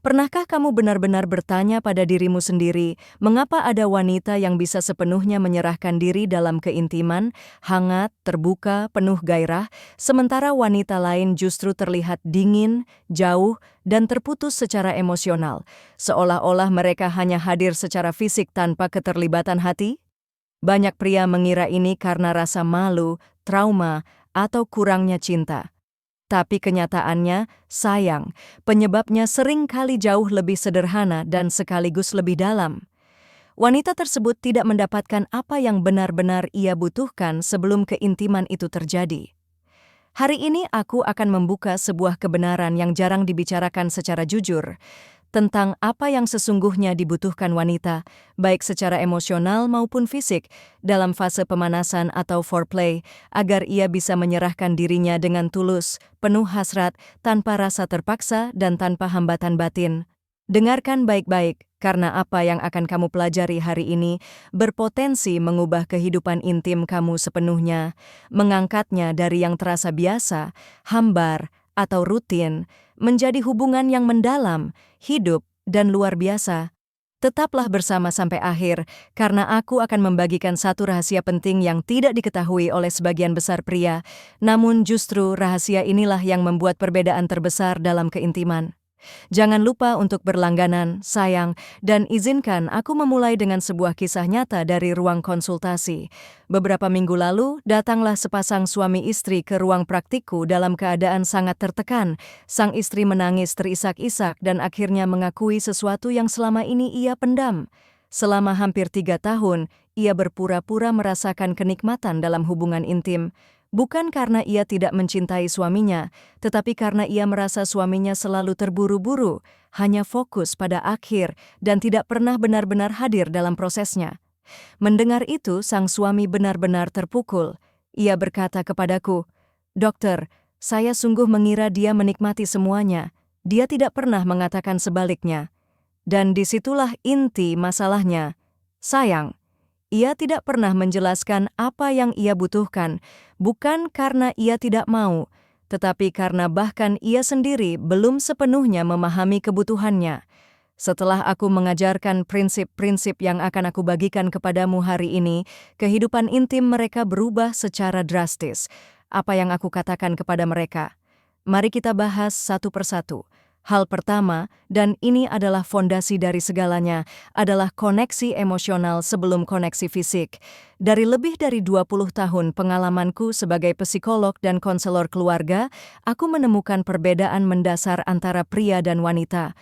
Pernahkah kamu benar-benar bertanya pada dirimu sendiri, mengapa ada wanita yang bisa sepenuhnya menyerahkan diri dalam keintiman, hangat, terbuka, penuh gairah, sementara wanita lain justru terlihat dingin, jauh, dan terputus secara emosional, seolah-olah mereka hanya hadir secara fisik tanpa keterlibatan hati? Banyak pria mengira ini karena rasa malu, trauma, atau kurangnya cinta. Tapi kenyataannya, sayang, penyebabnya sering kali jauh lebih sederhana dan sekaligus lebih dalam. Wanita tersebut tidak mendapatkan apa yang benar-benar ia butuhkan sebelum keintiman itu terjadi. Hari ini aku akan membuka sebuah kebenaran yang jarang dibicarakan secara jujur, tentang apa yang sesungguhnya dibutuhkan wanita, baik secara emosional maupun fisik, dalam fase pemanasan atau foreplay, agar ia bisa menyerahkan dirinya dengan tulus, penuh hasrat, tanpa rasa terpaksa dan tanpa hambatan batin. Dengarkan baik-baik, karena apa yang akan kamu pelajari hari ini berpotensi mengubah kehidupan intim kamu sepenuhnya, mengangkatnya dari yang terasa biasa, hambar, atau rutin, menjadi hubungan yang mendalam, hidup, dan luar biasa. Tetaplah bersama sampai akhir, karena aku akan membagikan satu rahasia penting yang tidak diketahui oleh sebagian besar pria, namun justru rahasia inilah yang membuat perbedaan terbesar dalam keintiman. Jangan lupa untuk berlangganan, sayang, dan izinkan aku memulai dengan sebuah kisah nyata dari ruang konsultasi. Beberapa minggu lalu, datanglah sepasang suami istri ke ruang praktikku dalam keadaan sangat tertekan. Sang istri menangis terisak-isak dan akhirnya mengakui sesuatu yang selama ini ia pendam. Selama hampir 3 tahun, ia berpura-pura merasakan kenikmatan dalam hubungan intim. Bukan karena ia tidak mencintai suaminya, tetapi karena ia merasa suaminya selalu terburu-buru, hanya fokus pada akhir dan tidak pernah benar-benar hadir dalam prosesnya. Mendengar itu, sang suami benar-benar terpukul. Ia berkata kepadaku, "Dokter, saya sungguh mengira dia menikmati semuanya. Dia tidak pernah mengatakan sebaliknya." Dan disitulah inti masalahnya. Sayang, ia tidak pernah menjelaskan apa yang ia butuhkan, bukan karena ia tidak mau, tetapi karena bahkan ia sendiri belum sepenuhnya memahami kebutuhannya. Setelah aku mengajarkan prinsip-prinsip yang akan aku bagikan kepadamu hari ini, kehidupan intim mereka berubah secara drastis. Apa yang aku katakan kepada mereka? Mari kita bahas satu persatu. Hal pertama, dan ini adalah fondasi dari segalanya, adalah koneksi emosional sebelum koneksi fisik. Dari lebih dari 20 tahun pengalamanku sebagai psikolog dan konselor keluarga, aku menemukan perbedaan mendasar antara pria dan wanita.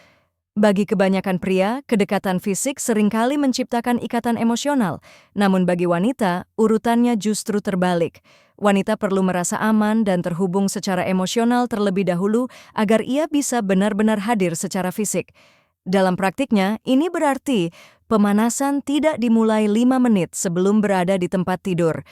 Bagi kebanyakan pria, kedekatan fisik seringkali menciptakan ikatan emosional, namun bagi wanita, urutannya justru terbalik. Wanita perlu merasa aman dan terhubung secara emosional terlebih dahulu agar ia bisa benar-benar hadir secara fisik. Dalam praktiknya, ini berarti pemanasan tidak dimulai 5 menit sebelum berada di tempat tidur.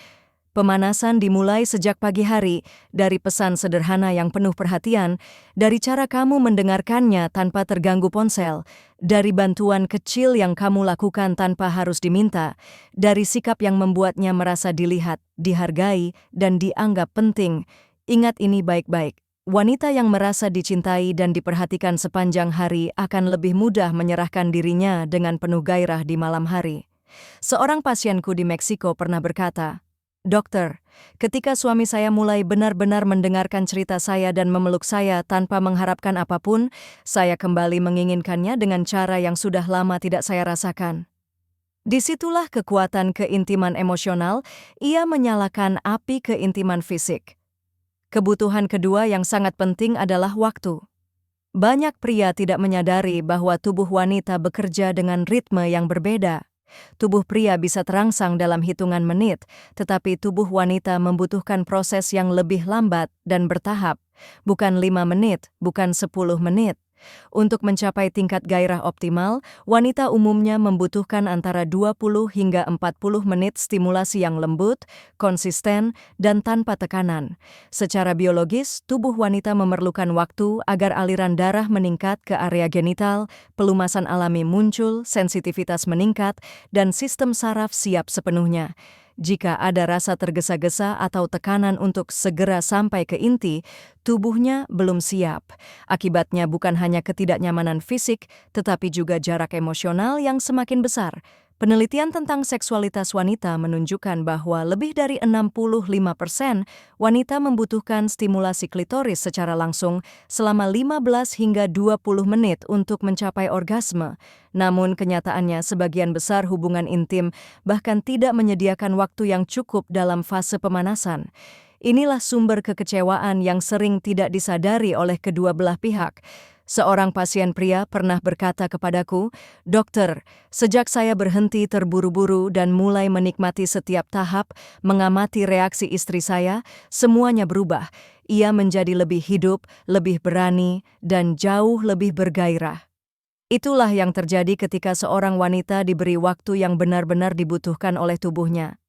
Pemanasan dimulai sejak pagi hari, dari pesan sederhana yang penuh perhatian, dari cara kamu mendengarkannya tanpa terganggu ponsel, dari bantuan kecil yang kamu lakukan tanpa harus diminta, dari sikap yang membuatnya merasa dilihat, dihargai, dan dianggap penting. Ingat ini baik-baik. Wanita yang merasa dicintai dan diperhatikan sepanjang hari akan lebih mudah menyerahkan dirinya dengan penuh gairah di malam hari. Seorang pasienku di Meksiko pernah berkata, "Dokter, ketika suami saya mulai benar-benar mendengarkan cerita saya dan memeluk saya tanpa mengharapkan apapun, saya kembali menginginkannya dengan cara yang sudah lama tidak saya rasakan." Disitulah kekuatan keintiman emosional, ia menyalakan api keintiman fisik. Kebutuhan kedua yang sangat penting adalah waktu. Banyak pria tidak menyadari bahwa tubuh wanita bekerja dengan ritme yang berbeda. Tubuh pria bisa terangsang dalam hitungan menit, tetapi tubuh wanita membutuhkan proses yang lebih lambat dan bertahap, bukan 5 menit, bukan 10 menit. Untuk mencapai tingkat gairah optimal, wanita umumnya membutuhkan antara 20 hingga 40 menit stimulasi yang lembut, konsisten, dan tanpa tekanan. Secara biologis, tubuh wanita memerlukan waktu agar aliran darah meningkat ke area genital, pelumasan alami muncul, sensitivitas meningkat, dan sistem saraf siap sepenuhnya. Jika ada rasa tergesa-gesa atau tekanan untuk segera sampai ke inti, tubuhnya belum siap. Akibatnya bukan hanya ketidaknyamanan fisik, tetapi juga jarak emosional yang semakin besar. Penelitian tentang seksualitas wanita menunjukkan bahwa lebih dari 65% wanita membutuhkan stimulasi klitoris secara langsung selama 15 hingga 20 menit untuk mencapai orgasme. Namun kenyataannya sebagian besar hubungan intim bahkan tidak menyediakan waktu yang cukup dalam fase pemanasan. Inilah sumber kekecewaan yang sering tidak disadari oleh kedua belah pihak. Seorang pasien pria pernah berkata kepadaku, "Dokter, sejak saya berhenti terburu-buru dan mulai menikmati setiap tahap, mengamati reaksi istri saya, semuanya berubah. Ia menjadi lebih hidup, lebih berani, dan jauh lebih bergairah." Itulah yang terjadi ketika seorang wanita diberi waktu yang benar-benar dibutuhkan oleh tubuhnya.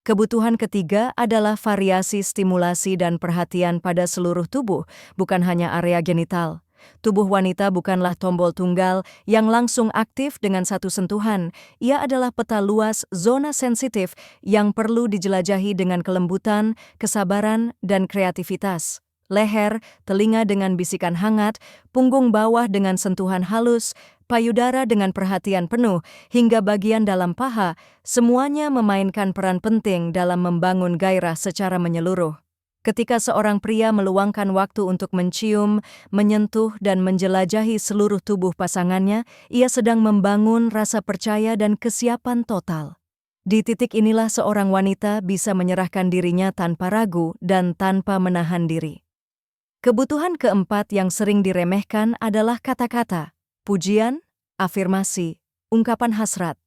Kebutuhan ketiga adalah variasi stimulasi dan perhatian pada seluruh tubuh, bukan hanya area genital. Tubuh wanita bukanlah tombol tunggal yang langsung aktif dengan satu sentuhan. Ia adalah peta luas zona sensitif yang perlu dijelajahi dengan kelembutan, kesabaran, dan kreativitas. Leher, telinga dengan bisikan hangat, punggung bawah dengan sentuhan halus, payudara dengan perhatian penuh, hingga bagian dalam paha, semuanya memainkan peran penting dalam membangun gairah secara menyeluruh. Ketika seorang pria meluangkan waktu untuk mencium, menyentuh, dan menjelajahi seluruh tubuh pasangannya, ia sedang membangun rasa percaya dan kesiapan total. Di titik inilah seorang wanita bisa menyerahkan dirinya tanpa ragu dan tanpa menahan diri. Kebutuhan keempat yang sering diremehkan adalah kata-kata, pujian, afirmasi, ungkapan hasrat.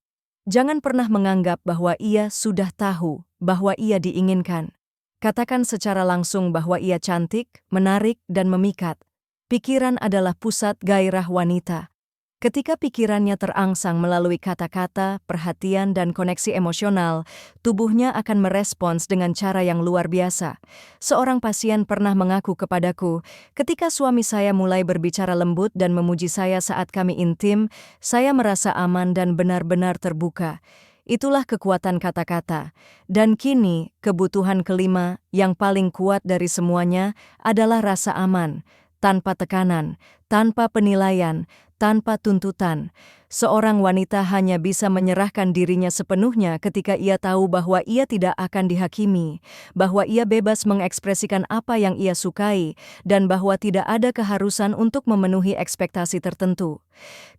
Jangan pernah menganggap bahwa ia sudah tahu, bahwa ia diinginkan. Katakan secara langsung bahwa ia cantik, menarik, dan memikat. Pikiran adalah pusat gairah wanita. Ketika pikirannya terangsang melalui kata-kata, perhatian, dan koneksi emosional, tubuhnya akan merespons dengan cara yang luar biasa. Seorang pasien pernah mengaku kepadaku, ketika suami saya mulai berbicara lembut dan memuji saya saat kami intim, saya merasa aman dan benar-benar terbuka. Itulah kekuatan kata-kata. Dan kini, kebutuhan kelima yang paling kuat dari semuanya adalah rasa aman, tanpa tekanan, tanpa penilaian, tanpa tuntutan. Seorang wanita hanya bisa menyerahkan dirinya sepenuhnya ketika ia tahu bahwa ia tidak akan dihakimi, bahwa ia bebas mengekspresikan apa yang ia sukai, dan bahwa tidak ada keharusan untuk memenuhi ekspektasi tertentu.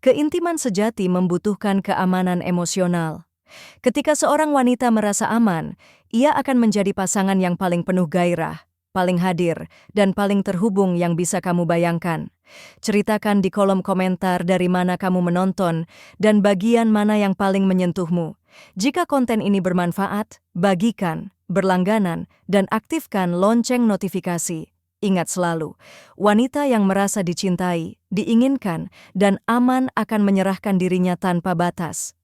Keintiman sejati membutuhkan keamanan emosional. Ketika seorang wanita merasa aman, ia akan menjadi pasangan yang paling penuh gairah, paling hadir, dan paling terhubung yang bisa kamu bayangkan. Ceritakan di kolom komentar dari mana kamu menonton dan bagian mana yang paling menyentuhmu. Jika konten ini bermanfaat, bagikan, berlangganan, dan aktifkan lonceng notifikasi. Ingat selalu, wanita yang merasa dicintai, diinginkan, dan aman akan menyerahkan dirinya tanpa batas.